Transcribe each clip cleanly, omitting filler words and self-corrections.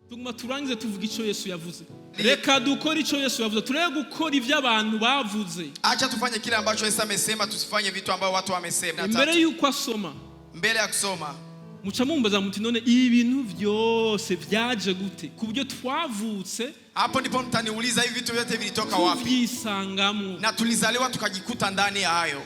tuguma turangize tuvuga ico Yesu yavuze. Reka dukora ico Yesu yavuze. Tureke gukora ivyo abantu bavuze. Acha tufanye kile ambacho Yesu amesema, tusifanye vitu ambavyo watu wamesema. Mbere yuko asoma, mbele ya kusoma, muca mumbaza muti none ibintu vyose vyaje gute? Kubyo twavutse, hapo ndipo mtaniuliza hivi vitu vyote vilitoka wapi? Tuvisangamwe. Na tulizaliwa tukajikuta ndani ya hayo.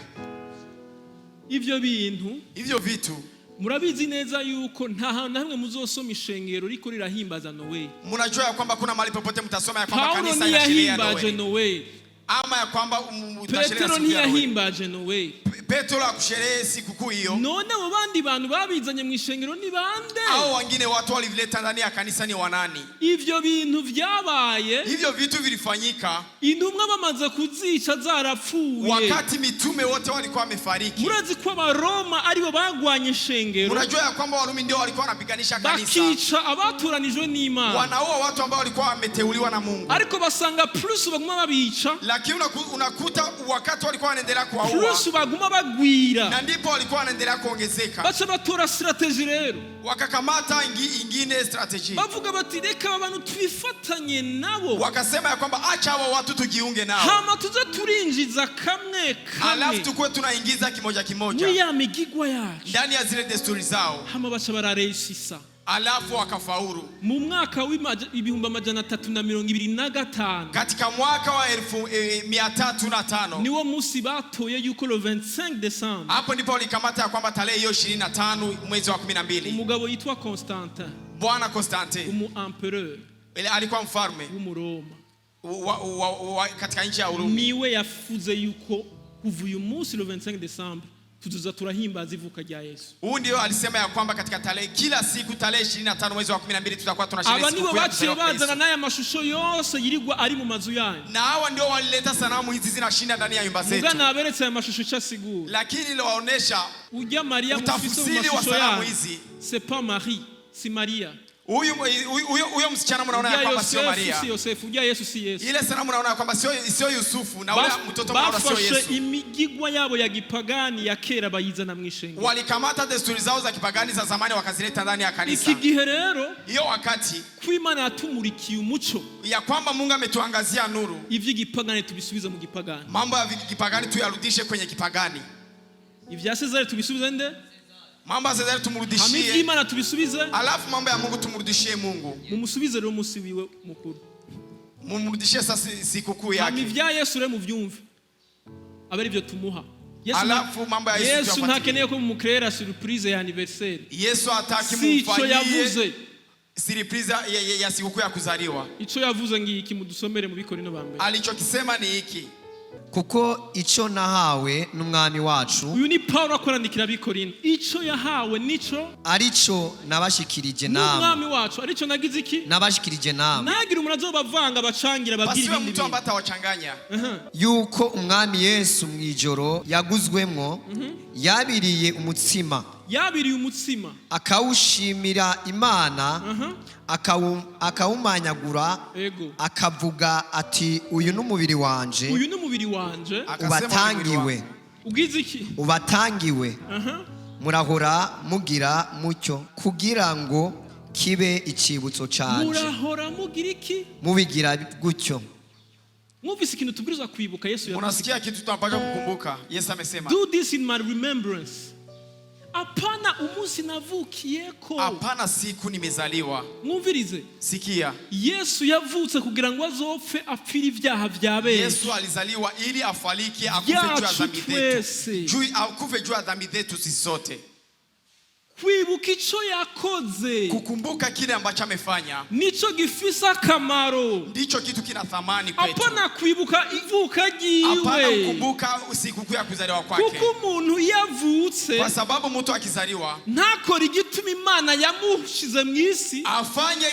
Ivyo bintu, hivyo vitu murabizi neza yuko nta namwe muzosoma ishengero riko rirahimbaza Noel. Mnajua ya kwamba kuna mahali popote mtasoma ya kwamba kanisa linasherehekea Noel. Ama ya kwamba Petero ntiyahimbaje Noel. Petro akusherehe sikukuu hiyo. None abo bandi bantu babizanye mu ishengero ni bande? Hao wengine watu walivileta ndani ya kanisa ni wanani? Ivyo bintu vyabaye, hivyo vitu vilifanyika intumwa bamaze kuzica zarapfuye, wakati mitume wote walikuwa wamefariki. Murazi ko Abaroma aribo bagwanye ishengero. Unajua ya kwamba Warumi ndio walikuwa wanapiganisha kanisa, bakica abaturanijwe n'Imana, wanaua watu ambao walikuwa wameteuliwa na Mungu. Ariko basanga plus baguma babica, lakini unakuta wakati walikuwa wanaendelea kuwaua plus baguma bagwira, na ndipo walikuwa wanaendelea kuongezeka. Bacha batora strategy rero, wakakamata ingine strategy, bavuga bati reka abantu twifatanye nabo, wakasema ya kwamba acha hao watu tujiunge nao, hama tuze turinjiza kamwe kamwe, alafu tukue tunaingiza kimoja kimoja muri ya migigwa yacu, ndani ya zile desturi zao, hama bacha barareisisa, alafu wakafaulu. Mu mwaka wa 325 katika mwaka wa 1305 niwo musi batoye yuko le 25 December, hapo ndipo walikamata ya kwamba tarehe hiyo 25 mwezi wa 12 umugabo yitwa Constantin, Bwana Constantin, empereur, alikuwa mfalme w'Umuroma katika nchi ya Urumi, niwe yafuze yuko kuva uyu munsi le 25 December tuzuza turahimbaza ivuka rya Yesu. Huyu ndio alisema ya kwamba katika tarehe kila siku tarehe 25 mwezi wa 12 tutakuwa tunasherehekea siku ya Yesu. Aba nibo baciye bazana n'aya mashusho yose yirirwa ari mu mazu yanyu. Na hawa ndio walileta sanamu hizi zinashinda ndani ya nyumba zetu. Mugana aberetse aya mashusho chasigura. Lakini waonesha ujya Maria utafsiri wa sanamu hizi. C'est pas Marie, si Maria. Huyo msichana mnaona ya kwamba sio Maria. Si Yosefu, ujya Yesu si Yesu. Ile sanamu mnaona ya kwamba sio Yusufu na ule mtoto mnaona sio Yesu. Bafashe imigigwa yabo ya gipagani ya kera bayizana mu ishengero. Walikamata desturi zao za kipagani za zamani wakazileta ndani ya kanisa. Iki gihe rero, hiyo wakati kw'Imana yatumurikiye umuco, ya kwamba Mungu ametuangazia nuru, ivy'igipagani tubisubiza mu gipagani. Mambo ya gipagani tuyarudishe kwenye kipagani. Ivyasezere tubisubize nde? Mambo ya Cesare tumurudishie. Hami Imana tubisubize. Alafu mambo ya Mungu tumurudishie Mungu. Mumusubize rero musi wiwe mukuru. Mumurudishie sasa sikukuu yake. Hami vya Yesu rero muvyumve. Abari byo tumuha. Alafu mambo ya Yesu ntakeneye ko mumukrera surprise ya anniversaire. Yesu hataki mumfanyie surprise ya sikukuu ya kuzaliwa. Ico yavuze ngiki mudusomere mu Bikorino ba mbere. Alichokisema ni hiki. Kuko ico nahawe n'umwami wacu. Uyu ni Paulo akorandikira Bikorino. Ico yahawe nico arico nabashikirije namwe. N'umwami wacu arico nagize iki? Nabashikirije namwe. Nagira umuntu azobavanga bacangira babwira ibindi. Basiwe mtu ambata wachanganya. Yuko umwami Yesu mwijoro yaguzwemwo yabiriye umutsima. Yabiriye umutsima. Akawushimira Imana. Akawumanyagura. Akavuga ati uyu n'umubiri wanje. Uyu n'umubiri wanje. Ubatangiwe. Ugize iki? Ubatangiwe. Murahora mugira mucyo kugira ngo kibe icibutso canje. Murahora mugira iki? Mubigira gutyo. Mwumvise ikintu tubwirizwa kwibuka Yesu yavuze. Unasikia kitu tunapaswa kukumbuka. Yesu amesema. Do this in my remembrance. Apana umunsi navukiyeko. Apana siku nimezaliwa. Mwumvirize. Sikia. Yesu yavutse kugira ngo azopfe apfira ivyaha vya benshi. Yesu alizaliwa ili afariki akufe juu ya dhambi zetu. Akufe juu ya dhambi zetu sisi sote. Kwibuka ico yakoze. Kukumbuka kile ambacho amefanya. Nico gifisa kamaro. Ndicho kitu kina thamani kwetu. Apana kwibuka ivuka ryiwe. Apana kukumbuka sikukuu ya kuzaliwa kwake. Kuko umuntu yavutse. Kwa sababu mtu akizaliwa ntakora igituma Imana yamushize mu isi. Afanye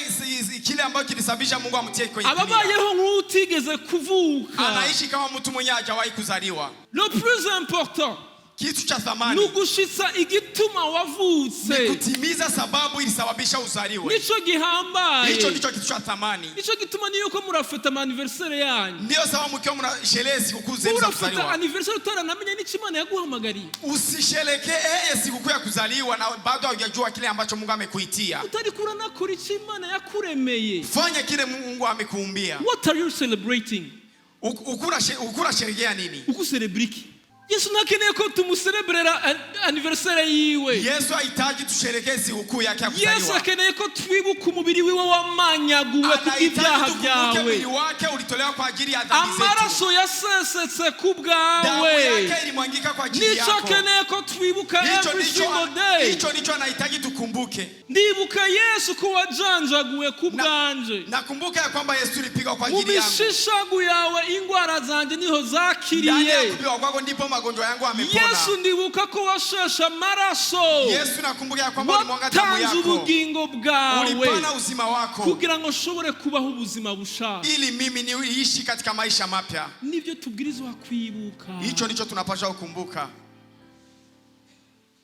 kile ambacho kilisababisha Mungu amtie kwenye dunia. Ababayeho nk'utigeze kuvuka. Anaishi kama mtu mwenye hajawahi kuzaliwa. Le plus important. kitu cha thamani nugushitsa igituma wavutse, ni kutimiza sababu ilisababisha uzaliwe. nico gihambaye, Hicho ndicho kitu cha thamani. nico gituma niyo ko murafata anniversaire yanyu, Ndio sababu mkiwa mnasherehekea sikukuu zenu za murafata kuzaliwa, anniversaire utaranamenya n'icyo Imana yaguhamagariye. usisherekee sikukuu ya kuzaliwa na bado hujajua kile ambacho Mungu amekuitia. Utarikura nakora icyo Imana yakuremeye. Fanya kile Mungu amekuumbia. What are you celebrating? Ukura sherekea nini? Ukucelebriki. Yesu ntakeneye ko tumucelebrera anniversaire yiwe. Yesu hahitaji tusherekee sikukuu yake ya kuzaliwa. Yesu akeneye ko twibuka umubiri wiwe wamanyaguwe kubw'ibyaha byawe. Mwili wake ulitolewa kwa ajili ya dhambi zetu. Amaraso yasesetse kubwawe. Damu yake ilimwangika kwa ajili yako. Nico akeneye ko twibuka every single day. Hicho ndicho anahitaji tukumbuke. Ndibuka Yesu ko wajanjaguwe kubwanje. Nakumbuka ya kwamba Yesu alipigwa kwa ajili yangu. Mubishishagu yawe ingwara zanje niho zakiriye. Ndani ya kupigwa kwako ndipo magonjwa yangu amepona. Yesu ndibuka ko washesha amaraso. Yesu nakumbuka ya kwamba ulimwaga damu yako. Watanze ubugingo bwawe. Ulipana uzima wako. Kugira ngo nshobore kubaho ubuzima bushaka. Ili mimi niishi katika maisha mapya. Nibyo tubwirizwa kwibuka. Hicho ndicho tunapaswa kukumbuka.